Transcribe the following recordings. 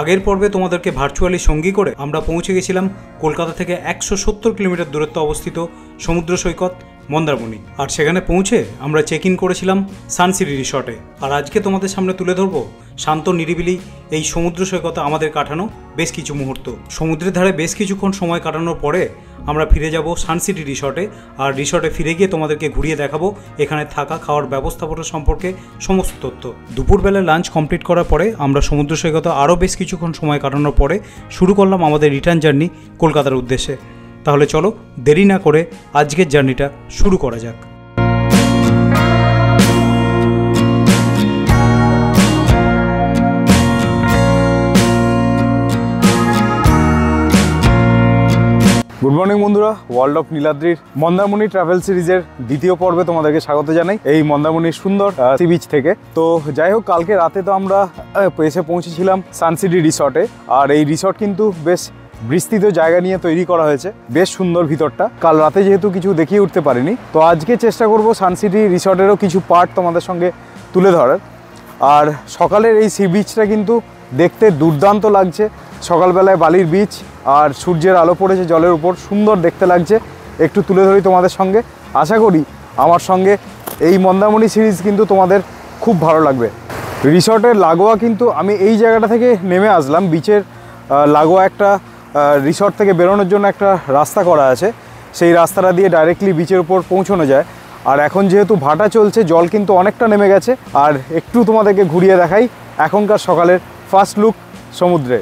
আগের পর্বে তোমাদেরকে ভার্চুয়ালি সঙ্গী করে আমরা পৌঁছে গেছিলাম কলকাতা থেকে 170 কিলোমিটার দূরত্বে অবস্থিত সমুদ্র সৈকত মন্দারমণি। আর সেখানে পৌঁছে আমরা চেক ইন করেছিলাম সানসিটি রিসর্টে। আর আজকে তোমাদের সামনে তুলে ধরবো শান্ত নিরিবিলি এই সমুদ্র সৈকতে আমাদের কাটানো বেশ কিছু মুহূর্ত। সমুদ্রের ধারে বেশ কিছুক্ষণ সময় কাটানোর পরে আমরা ফিরে যাব সানসিটি রিসর্টে। আর রিসর্টে ফিরে গিয়ে তোমাদেরকে ঘুরিয়ে দেখাবো এখানে থাকা খাওয়ার ব্যবস্থাপনা সম্পর্কে সমস্ত তথ্য। দুপুরবেলায় লাঞ্চ কমপ্লিট করার পরে আমরা সমুদ্র সৈকতে আরও বেশ কিছুক্ষণ সময় কাটানোর পরে শুরু করলাম আমাদের রিটার্ন জার্নি কলকাতার উদ্দেশ্যে। তাহলে চলো দেরি না করে আজকের জার্নিটা শুরু করা যাক। গুড মর্নিং বন্ধুরা, ওয়ার্ল্ড অফ নীলাদ্রির মন্দারমণি ট্রাভেল সিরিজের দ্বিতীয় পর্বে তোমাদেরকে স্বাগত জানাই এই মন্দারমণির সুন্দর সি বিচ থেকে। তো যাই হোক, কালকে রাতে তো আমরা এসে পৌঁছেছিলাম সানসিটি রিসর্টে। আর এই রিসর্ট কিন্তু বেশ বিস্তৃত জায়গা নিয়ে তৈরি করা হয়েছে, বেশ সুন্দর ভিতরটা। কাল রাতে যেহেতু কিছু দেখিয়ে উঠতে পারিনি, তো আজকে চেষ্টা করব সানসিটি রিসর্টেরও কিছু পার্ট তোমাদের সঙ্গে তুলে ধরার। আর সকালের এই সি বিচটা কিন্তু দেখতে দুর্দান্ত লাগছে। সকালবেলায় বালির বিচ আর সূর্যের আলো পড়েছে জলের উপর, সুন্দর দেখতে লাগছে। একটু তুলে ধরি তোমাদের সঙ্গে, আশা করি আমার সঙ্গে এই মন্দারমণি সিরিজ কিন্তু তোমাদের খুব ভালো লাগবে। রিসর্টের লাগোয়া কিন্তু আমি এই জায়গাটা থেকে নেমে আসলাম, বিচের লাগোয়া একটা রিসর্ট থেকে বেরোনোর জন্য একটা রাস্তা করা আছে, সেই রাস্তাটা দিয়ে ডাইরেক্টলি বিচের উপর পৌঁছানো যায়। আর এখন যেহেতু ভাটা চলছে, জল কিন্তু অনেকটা নেমে গেছে। আর একটু তোমাদেরকে ঘুরিয়ে দেখাই এখনকার সকালের ফার্স্ট লুক সমুদ্রে।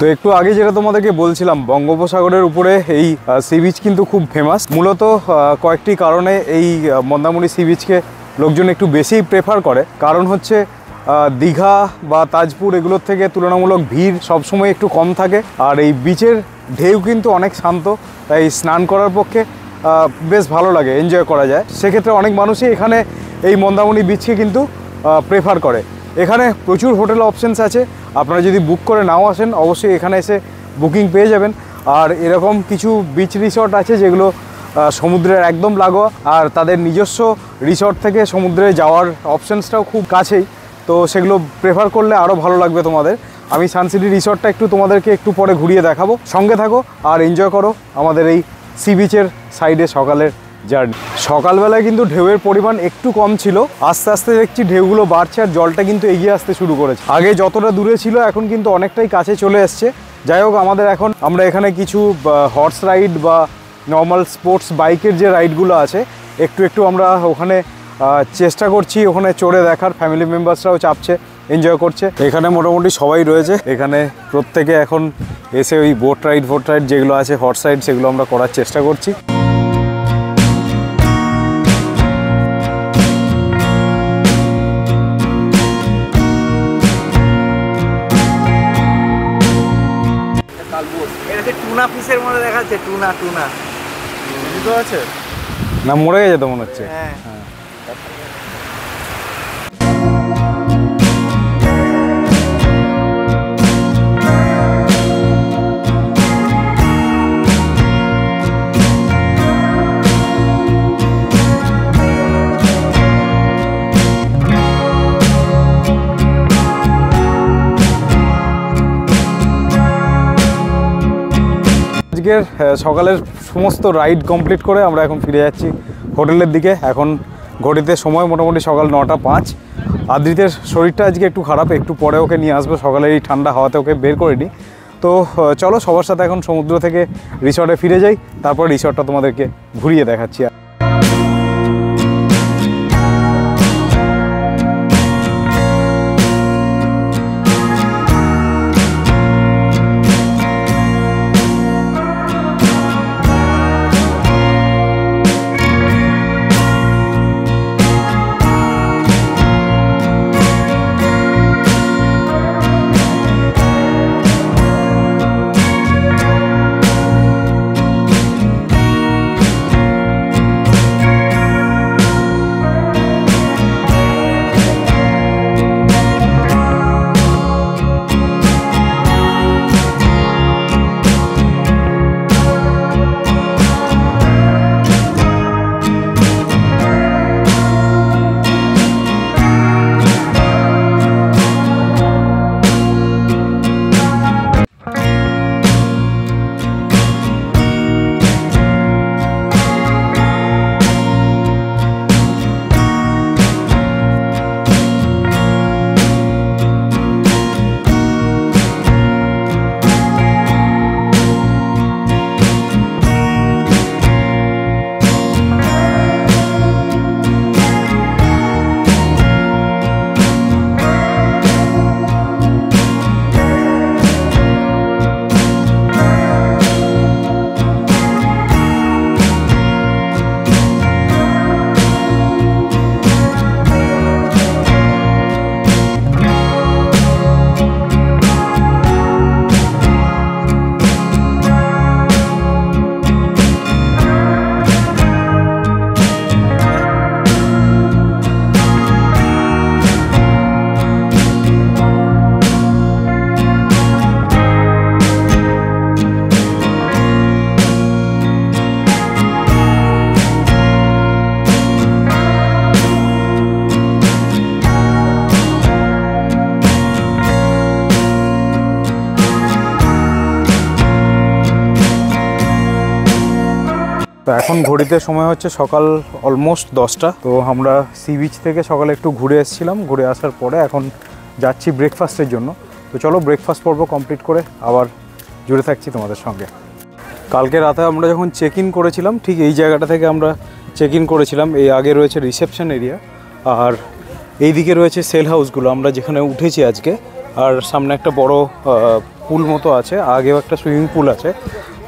তো একটু আগে যেটা তোমাদেরকে বলছিলাম, বঙ্গোপসাগরের উপরে এই সি বিচ কিন্তু খুব ফেমাস। মূলত কয়েকটি কারণে এই মন্দারমণি সি বিচকে লোকজন একটু বেশি প্রেফার করে। কারণ হচ্ছে দীঘা বা তাজপুর এগুলোর থেকে তুলনামূলক ভিড় সবসময় একটু কম থাকে। আর এই বিচের ঢেউ কিন্তু অনেক শান্ত, তাই স্নান করার পক্ষে বেশ ভালো লাগে, এনজয় করা যায়। সেক্ষেত্রে অনেক মানুষই এখানে এই মন্দারমণি বিচকে কিন্তু প্রেফার করে। এখানে প্রচুর হোটেল অপশানস আছে, আপনারা যদি বুক করে নাও আসেন অবশ্যই এখানে এসে বুকিং পেয়ে যাবেন। আর এরকম কিছু বিচ রিসর্ট আছে যেগুলো সমুদ্রের একদম লাগোয়া, আর তাদের নিজস্ব রিসর্ট থেকে সমুদ্রে যাওয়ার অপশানসটাও খুব কাছেই। তো সেগুলো প্রেফার করলে আরও ভালো লাগবে তোমাদের। আমি সানসিটি রিসর্টটা একটু তোমাদেরকে একটু পরে ঘুরিয়ে দেখাবো, সঙ্গে থাকো আর এনজয় করো আমাদের এই সি বিচের সাইডে সকালের জার্নি। সকালবেলায় কিন্তু ঢেউয়ের পরিমাণ একটু কম ছিল, আস্তে আস্তে দেখছি ঢেউগুলো বাড়ছে আর জলটা কিন্তু এগিয়ে আসতে শুরু করেছে। আগে যতটা দূরে ছিল এখন কিন্তু অনেকটাই কাছে চলে এসছে। যাই হোক, আমরা এখানে কিছু হর্স রাইড বা নর্মাল স্পোর্টস বাইকের যে রাইডগুলো আছে একটু আমরা ওখানে চেষ্টা করছি ওখানে চড়ে দেখার। ফ্যামিলি মেম্বার্সরাও চাপছে, এনজয় করছে। এখানে মোটামুটি সবাই রয়েছে। এখানে প্রত্যেকে এখন এসে ওই বোট রাইড যেগুলো আছে, হর্স রাইড, সেগুলো আমরা করার চেষ্টা করছি। টুনা ফিশের মধ্যে দেখাচ্ছে, টুনা আছে না, মরে গেছে তো মনে হচ্ছে। হ্যাঁ। আজকের সকালের সমস্ত রাইড কমপ্লিট করে আমরা এখন ফিরে যাচ্ছি হোটেলের দিকে। এখন ঘড়িতে সময় মোটামুটি সকাল 9:05। আদ্রিতের শরীরটা আজকে একটু খারাপ, একটু পরে ওকে নিয়ে আসবো, সকালে এই ঠান্ডা হাওয়াতে ওকে বের করে নিই। তো চলো সবার সাথে এখন সমুদ্র থেকে রিসর্টে ফিরে যাই, তারপর রিসর্টটা তোমাদেরকে ঘুরিয়ে দেখাচ্ছি। এখন ঘড়িতে সময় হচ্ছে সকাল অলমোস্ট 10টা। তো আমরা সি বিচ থেকে সকালে একটু ঘুরে এসেছিলাম, ঘুরে আসার পরে এখন যাচ্ছি ব্রেকফাস্টের জন্য। তো চলো ব্রেকফাস্ট পর্ব কমপ্লিট করে আবার জুড়ে থাকছি তোমাদের সঙ্গে। কালকে রাতে আমরা যখন চেক ইন করেছিলাম ঠিক এই জায়গাটা থেকে আমরা চেক ইন করেছিলাম। এই আগে রয়েছে রিসেপশন এরিয়া, আর এই দিকে রয়েছে সেল হাউসগুলো আমরা যেখানে উঠেছি আজকে। আর সামনে একটা বড় পুল মতো আছে, আগেও একটা সুইমিং পুল আছে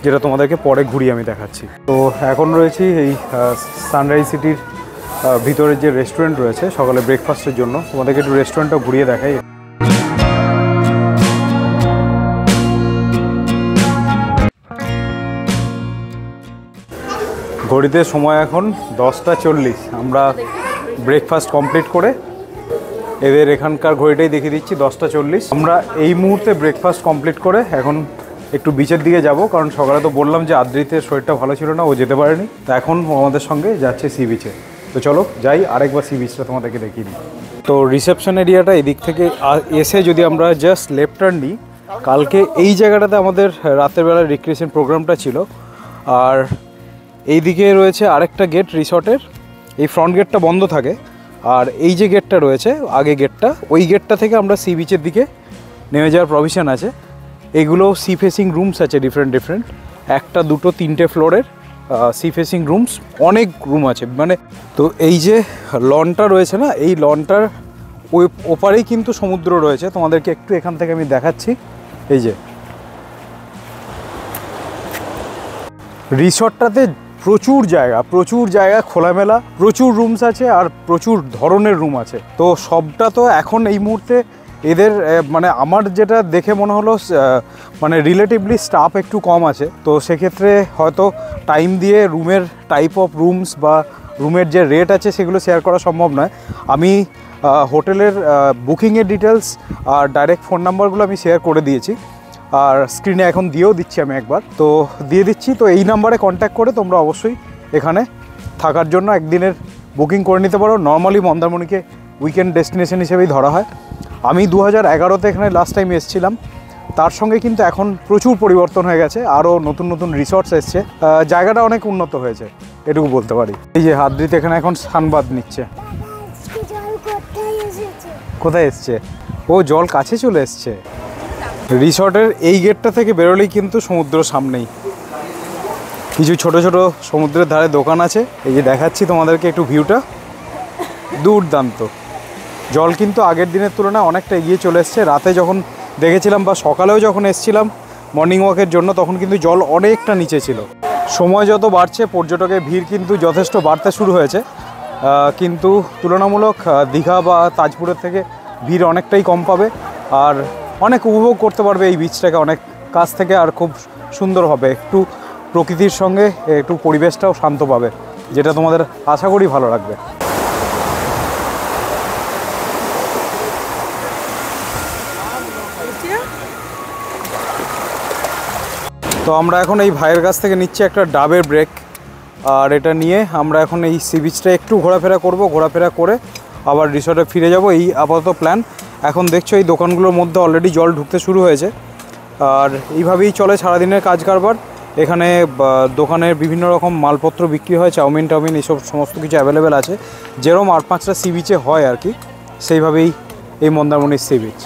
যেটা তোমাদেরকে পরে ঘুরিয়ে আমি দেখাচ্ছি। তো এখন রয়েছি এই সানরাইজ সিটির ভিতরে যে রেস্টুরেন্ট রয়েছে সকালে ব্রেকফাস্টের জন্য। তোমাদেরকে একটু রেস্টুরেন্টটা ঘুরিয়ে দেখাই। ঘড়িতে সময় এখন 10:40। আমরা ব্রেকফাস্ট কমপ্লিট করে এদের এখানকার ঘড়িটাই দেখিয়ে দিচ্ছি 10:40। আমরা এই মুহূর্তে ব্রেকফাস্ট কমপ্লিট করে এখন একটু বিচের দিকে যাব, কারণ সকালে তো বললাম যে আদ্রিতের শরীরটা ভালো ছিল না, ও যেতে পারেনি। তো এখন ও আমাদের সঙ্গে যাচ্ছে সি বিচে। তো চলো যাই, আরেকবার সি বিচটা তোমাদেরকে দেখিয়ে দিই। তো রিসেপশন এরিয়াটা এদিক থেকে এসে যদি আমরা জাস্ট লেফট টার্ন নিই, কালকে এই জায়গাটাতে আমাদের রাতের বেলা রিক্রিয়েশন প্রোগ্রামটা ছিল। আর এই দিকে রয়েছে আরেকটা গেট রিসর্টের, এই ফ্রন্ট গেটটা বন্ধ থাকে। আর এই যে গেটটা রয়েছে আগে গেটটা, ওই গেটটা থেকে আমরা সি বিচের দিকে নেমে যাওয়ার প্রভিশন আছে। এগুলো সি ফেসিং রুমস আছে ডিফারেন্ট, 1, 2, 3টে ফ্লোরের সি ফেসিং রুমস, অনেক রুম আছে মানে। তো এই যে লনটা রয়েছে না, এই লনটার ওই ওপারেই কিন্তু সমুদ্র রয়েছে। তোমাদেরকে একটু এখান থেকে আমি দেখাচ্ছি। এই যে রিসর্টটাতে প্রচুর জায়গা খোলামেলা, প্রচুর রুমস আছে আর প্রচুর ধরনের রুম আছে। তো সবটা তো এখন এই মুহূর্তে এদের মানে আমার যেটা দেখে মনে হলো মানে রিলেটিভলি স্টাফ একটু কম আছে। তো সেক্ষেত্রে হয়তো টাইম দিয়ে রুমের টাইপ অফ রুমস বা রুমের যে রেট আছে সেগুলো শেয়ার করা সম্ভব নয়। আমি হোটেলের বুকিংয়ের ডিটেলস আর ডাইরেক্ট ফোন নাম্বারগুলো আমি শেয়ার করে দিয়েছি, আর স্ক্রিনে এখন দিয়েও দিচ্ছি আমি একবার, তো দিয়ে দিচ্ছি। তো এই নাম্বারে কন্ট্যাক্ট করে তোমরা অবশ্যই এখানে থাকার জন্য একদিনের বুকিং করে নিতে পারো। নর্মালি মন্দারমণিকে উইকেন্ড ডেস্টিনেশন হিসেবেই ধরা হয়। আমি 2011তে এখানে লাস্ট টাইম এসেছিলাম, তার সঙ্গে কিন্তু এখন প্রচুর পরিবর্তন হয়ে গেছে, আরও নতুন রিসর্টস এসছে, জায়গাটা অনেক উন্নত হয়েছে এটুকু বলতে পারি। এই যে আদ্রিত এখানে এখন সানবাদ নিচ্ছে। কোথায় এসছে ও? জল কাছে চলে এসছে। রিসর্টের এই গেটটা থেকে বেরোলেই কিন্তু সমুদ্র সামনেই, কিছু ছোট সমুদ্রের ধারে দোকান আছে। এই যে দেখাচ্ছি তোমাদেরকে একটু ভিউটা, দুর্দান্ত। জল কিন্তু আগের দিনের তুলনায় অনেকটা এগিয়ে চলে এসছে। রাতে যখন দেখেছিলাম বা সকালেও যখন এসছিলাম মর্নিং ওয়াকের জন্য, তখন কিন্তু জল অনেকটা নিচে ছিল। সময় যত বাড়ছে পর্যটকের ভিড় কিন্তু যথেষ্ট বাড়তে শুরু হয়েছে, কিন্তু তুলনামূলক দীঘা বা তাজপুরের থেকে ভিড় অনেকটাই কম পাবে, আর অনেক উপভোগ করতে পারবে এই বিচটাকে অনেক কাছ থেকে, আর খুব সুন্দর হবে। একটু প্রকৃতির সঙ্গে একটু পরিবেশটাও শান্ত পাবে, যেটা তোমাদের আশা করি ভালো লাগবে। তো আমরা এখন এই ভাইয়ের কাছ থেকে নিচ্ছি একটা ডাবের ব্রেক, আর এটা নিয়ে আমরা এখন এই সি বিচটা একটু ঘোরাফেরা করব, ঘোরাফেরা করে আবার রিসর্টে ফিরে যাব, এই আপাতত প্ল্যান। এখন দেখছো এই দোকানগুলোর মধ্যে অলরেডি জল ঢুকতে শুরু হয়েছে, আর এইভাবেই চলে সারাদিনের কাজ কারবার। এখানে দোকানের বিভিন্ন রকম মালপত্র বিক্রি হয়, চাউমিন এইসব সমস্ত কিছু অ্যাভেলেবেল আছে, যেরকম 8-5টা সি বিচে হয় আর কি, সেইভাবেই এই মন্দারমণির সি বিচ।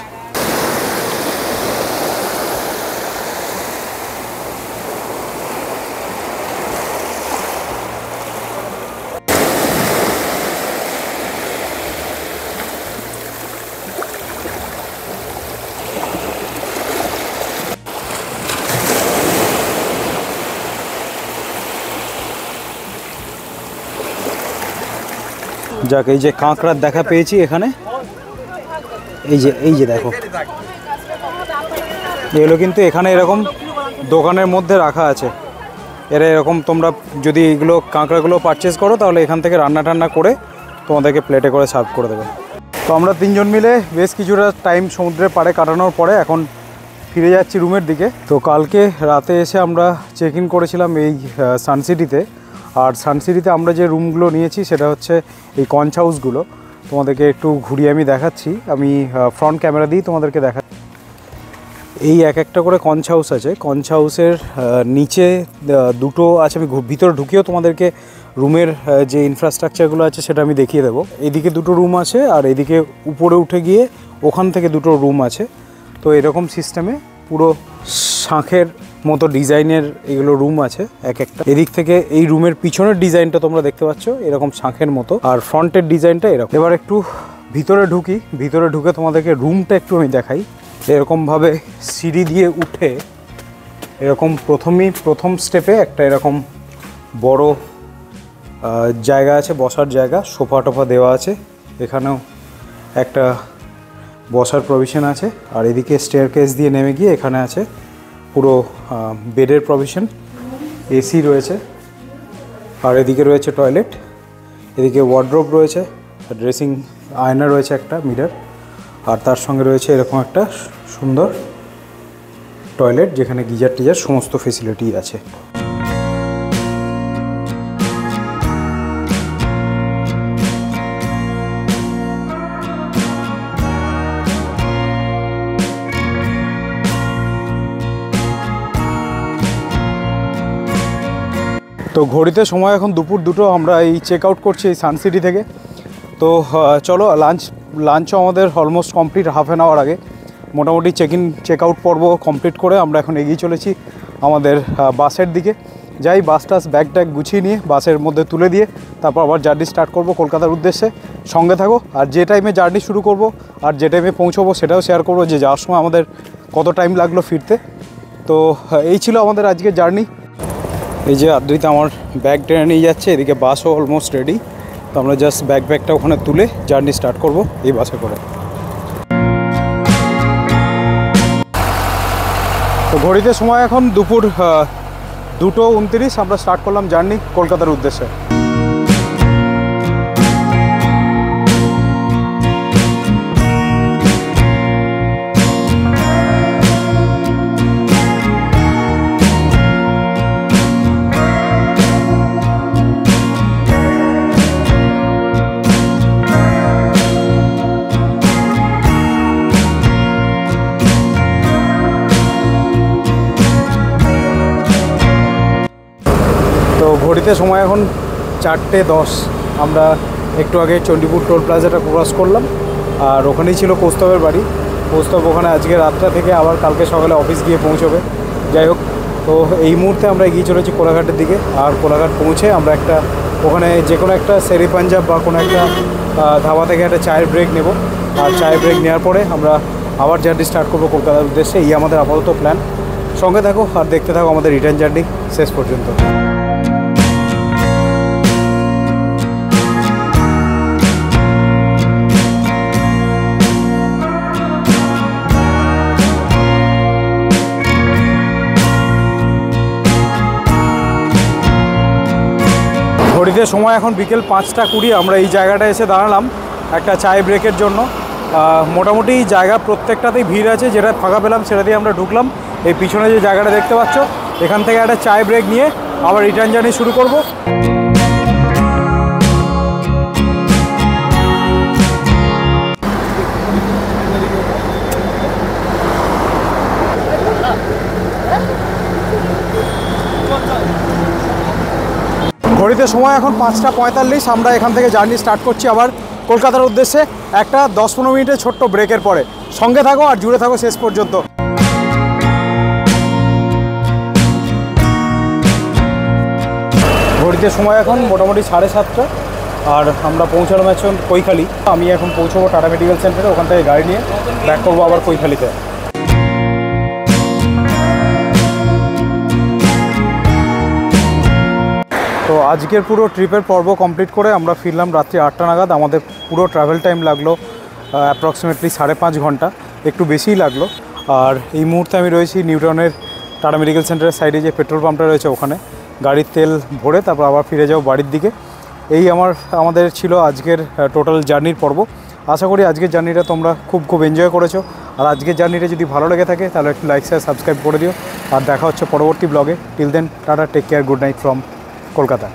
যাক, এই যে কাঁকড়ার দেখা পেয়েছি এখানে, এই যে দেখো, এগুলো কিন্তু এখানে এরকম দোকানের মধ্যে রাখা আছে। এরা এরকম, তোমরা যদি এগুলো কাঁকড়াগুলো পারচেস করো তাহলে এখান থেকে রান্না টান্না করে তোমাদেরকে প্লেটে করে সার্ভ করে দেবে। তো আমরা তিনজন মিলে বেশ কিছুটা টাইম সমুদ্রের পাড়ে কাটানোর পরে এখন ফিরে যাচ্ছি রুমের দিকে। তো কালকে রাতে এসে আমরা চেক ইন করেছিলাম এই সানসিটিতে, আর সানসিটিতে আমরা যে রুমগুলো নিয়েছি সেটা হচ্ছে এই কঞ্চ হাউসগুলো। তোমাদেরকে একটু ঘুরিয়ে আমি দেখাচ্ছি, আমি ফ্রন্ট ক্যামেরা দিয়েই তোমাদেরকে দেখাচ্ছি। এই এক একটা করে কঞ্চ হাউস আছে। কঞ্চ হাউসের নিচে দুটো আছে, আমি ভিতরে ঢুকিয়েও তোমাদেরকে রুমের যে ইনফ্রাস্ট্রাকচারগুলো আছে সেটা আমি দেখিয়ে দেবো। এদিকে দুটো রুম আছে আর এদিকে উপরে উঠে গিয়ে ওখান থেকে দুটো রুম আছে। তো এরকম সিস্টেমে পুরো শাঁখের মতো ডিজাইনের এগুলো রুম আছে এক একটা। এদিক থেকে এই রুমের পিছনের ডিজাইনটা তোমরা দেখতে পাচ্ছ এরকম শাঁখের মতো, আর ফ্রন্টের ডিজাইনটা এরকম। এবার একটু ভিতরে ঢুকি, ভিতরে ঢুকে তোমাদেরকে রুমটা একটু আমি দেখাই। এরকমভাবে সিঁড়ি দিয়ে উঠে এরকম প্রথম স্টেপে একটা এরকম বড় জায়গা আছে, বসার জায়গা, সোফা টোফা দেওয়া আছে। এখানেও একটা বসার প্রভিশন আছে। আর এদিকে স্টেয়ারকেস দিয়ে নেমে গিয়ে এখানে আছে পুরো বেডের প্রভিশন, এসি রয়েছে। আর এদিকে রয়েছে টয়লেট, এদিকে ওয়ার্ড্রোব রয়েছে, ড্রেসিং আয়না রয়েছে একটা মিরর, আর তার সঙ্গে রয়েছে এরকম একটা সুন্দর টয়লেট যেখানে গিজার টিজার সমস্ত ফেসিলিটি আছে। তো ঘড়িতে সময় এখন দুপুর 2টো। আমরা এই চেক আউট করছি এই সানসিটি থেকে। তো চলো লাঞ্চও আমাদের almost complete half an hour আগে। মোটামুটি চেক আউট পর্ব কমপ্লিট করে আমরা এখন এগিয়ে চলেছি আমাদের বাসের দিকে। যাই বাস টাস ব্যাগ ট্যাগ গুছিয়ে নিয়ে বাসের মধ্যে তুলে দিয়ে তারপর আবার জার্নি স্টার্ট করব কলকাতার উদ্দেশ্যে। সঙ্গে থাকো, আর যে টাইমে জার্নি শুরু করব আর যে টাইমে পৌঁছবো সেটাও শেয়ার করবো যে যাওয়ার সময় আমাদের কত টাইম লাগলো ফিরতে। তো এই ছিল আমাদের আজকের জার্নি। এই যে আদ্রিতা আমার ব্যাগ টেনে নিয়ে যাচ্ছে, এদিকে বাসও অলমোস্ট রেডি। তো আমরা জাস্ট ব্যাগটা ওখানে তুলে জার্নি স্টার্ট করব এই বাসে করে। তো ঘড়িতে সময় এখন দুপুর 2:29। আমরা স্টার্ট করলাম জার্নি কলকাতার উদ্দেশ্যে। তো ঘড়িতে সময় এখন 4:10। আমরা একটু আগে চণ্ডীপুর টোল প্লাজাটা ক্রস করলাম, আর ওখানেই ছিল কৌস্তবের বাড়ি। কৌস্তব ওখানে আজকে রাতটা থেকে আবার কালকে সকালে অফিস গিয়ে পৌঁছবে। যাই হোক, তো এই মুহূর্তে আমরা এগিয়ে চলেছি কোলাঘাটের দিকে। আর কোলাঘাট পৌঁছে আমরা একটা ওখানে যে কোনো একটা শেরি পাঞ্জাব বা কোনো একটা ধাবা থেকে একটা চায়ের ব্রেক নেব। আর চায়ের ব্রেক নেওয়ার পরে আমরা আবার জার্নি স্টার্ট করবো কলকাতার উদ্দেশ্যে। এই আমাদের আপাতত প্ল্যান। সঙ্গে থাকো আর দেখতে থাকো আমাদের রিটার্ন জার্নি শেষ পর্যন্ত। ঘড়িতে সময় এখন বিকেল 5:20। আমরা এই জায়গাটায় এসে দাঁড়ালাম একটা চায় ব্রেকের জন্য। মোটামুটি জায়গা প্রত্যেকটাতেই ভিড় আছে, যেটা ফাঁকা পেলাম সেটা দিয়ে আমরা ঢুকলাম। এই পিছনে যে জায়গাটা দেখতে পাচ্ছ এখান থেকে একটা চায় ব্রেক নিয়ে আবার রিটার্ন জার্নি শুরু করব। ঘড়িতে সময় এখন 5:45। আমরা এখান থেকে জার্নি স্টার্ট করছি আবার কলকাতার উদ্দেশ্যে একটা 10-15 মিনিটের ছোট্ট ব্রেকের পরে। সঙ্গে থাকো আর জুড়ে থাকো শেষ পর্যন্ত। ঘড়িতে সময় এখন মোটামুটি 7:30 আর আমরা পৌঁছালাম এখন কৈখালি। আমি এখন পৌঁছবো টাটা মেডিকেল সেন্টারে, ওখান থেকে গাড়ি নিয়ে ব্যাক করবো আবার কৈখালিতে। তো আজকের পুরো ট্রিপের পর্ব কমপ্লিট করে আমরা ফিরলাম রাত্রি 8টা নাগাদ। আমাদের পুরো ট্রাভেল টাইম লাগলো অ্যাপ্রক্সিমেটলি 5.5 ঘন্টা, একটু বেশিই লাগলো। আর এই মুহূর্তে আমি রয়েছি নিউটাউনের টাটা মেডিকেল সেন্টারের সাইডে যে পেট্রোল পাম্পটা রয়েছে ওখানে গাড়ির তেল ভরে তারপর আবার ফিরে যাও বাড়ির দিকে। এই আমাদের ছিল আজকের টোটাল জার্নির পর্ব। আশা করি আজকের জার্নিটা তোমরা খুব এনজয় করেছো। আর আজকের জার্নিটা যদি ভালো লেগে থাকে তাহলে একটু লাইক শেয়ার সাবস্ক্রাইব করে দিও। আর দেখা হচ্ছে পরবর্তী ব্লগে। Till then tata, take care, good night from Kolkata.